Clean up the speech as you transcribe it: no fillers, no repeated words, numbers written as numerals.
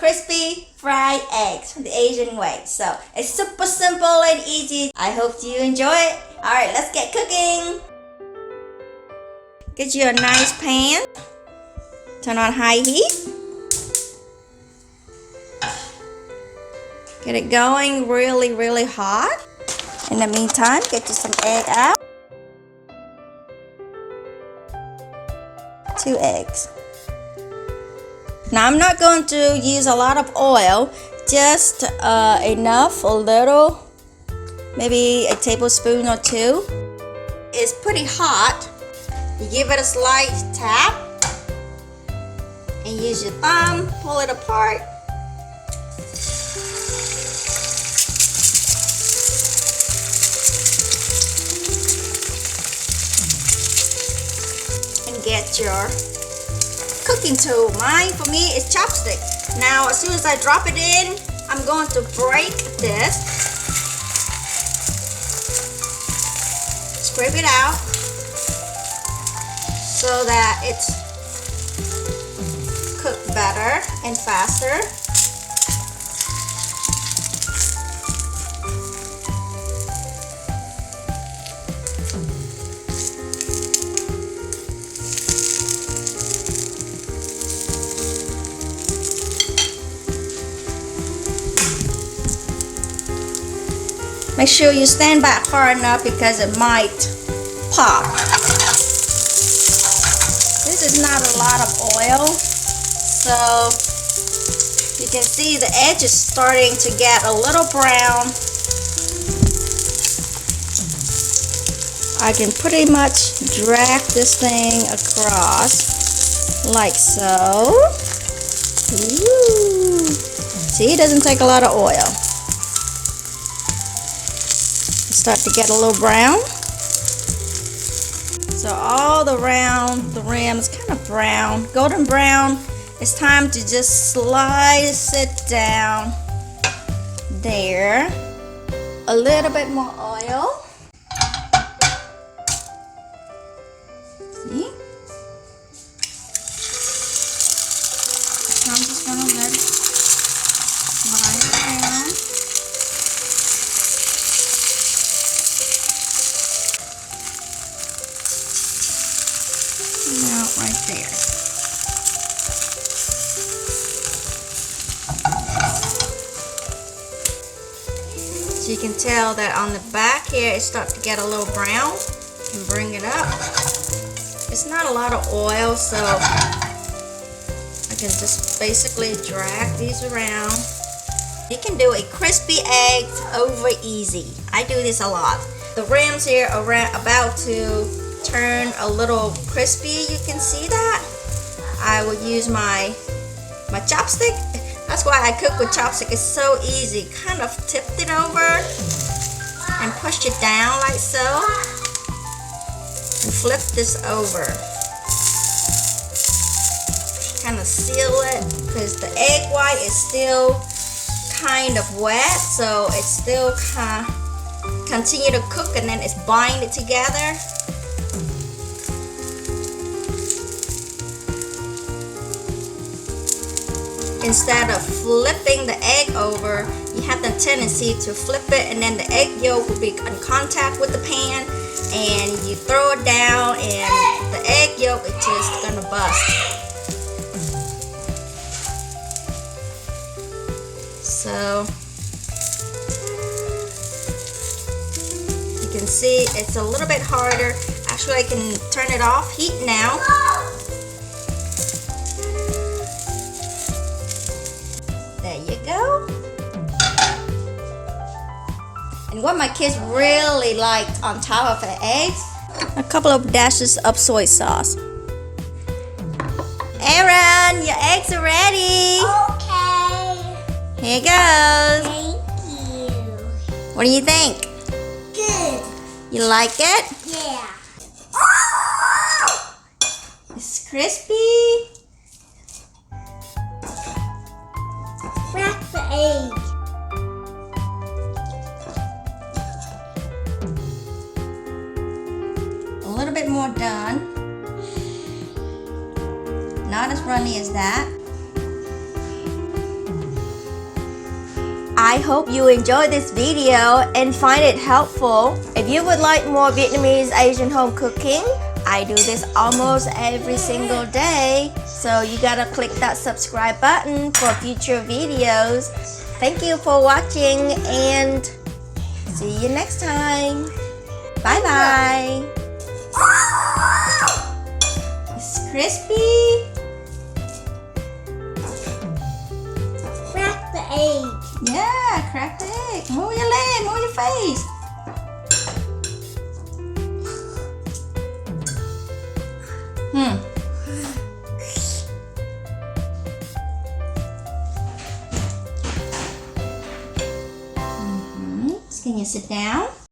crispy fried eggs the Asian way. So it's super simple and easy. I hope you enjoy it. Alright, let's get cooking. Get you a nice pan. Turn on high heat. Get it going really hot. In the meantime, get you some egg out. 2 eggs. Now I'm not going to use a lot of oil, just enough, a little, maybe a tablespoon or 2. It's pretty hot. You give it a slight tap and use your thumb, pull it apart. And get your cooking tool. Mine, for me, is chopstick. Now, as soon as I drop it in, I'm going to break this. Scrape it out so that it's cooked better and faster. Make sure you stand back far enough because it might pop. This is not a lot of oil, so you can see the edge is starting to get a little brown. I can pretty much drag this thing across like so. Ooh. See, it doesn't take a lot of oil. Start to get a little brown. So all around the rim is kind of brown, golden brown. It's time to just slice it down there. A little bit more oil. See? So I'm just gonna let it slide around. Out right there. So you can tell that on the back here it starts to get a little brown. You can bring it up. It's not a lot of oil, so I can just basically drag these around. You can do a crispy egg over easy. I do this a lot. The rims here are about to turn a little crispy. You can see that. I will use my chopstick. That's why I cook with chopstick. It's so easy. Kind of tipped it over and push it down like so and flip this over. Kind of seal it because the egg white is still kind of wet, so it's still continue to cook and then it's bind it together. Instead of flipping the egg over, you have the tendency to flip it and then the egg yolk will be in contact with the pan and you throw it down and the egg yolk is just gonna bust. So you can see it's a little bit harder. Actually, I can turn it off heat now. There you go. And what my kids really liked on top of the eggs, a couple of dashes of soy sauce. Aaron, your eggs are ready. Okay. Here goes. Thank you. What do you think? Good. You like it? Yeah. It's crispy. Crack the egg. A little bit more done. Not as runny as that. I hope you enjoyed this video and find it helpful. If you would like more Vietnamese Asian home cooking, I do this almost every single day. So you gotta click that subscribe button for future videos. Thank you for watching and see you next time. Bye bye. It's crispy. Crack the egg. Yeah, crack the egg. Move your leg, move your face. Can you sit down?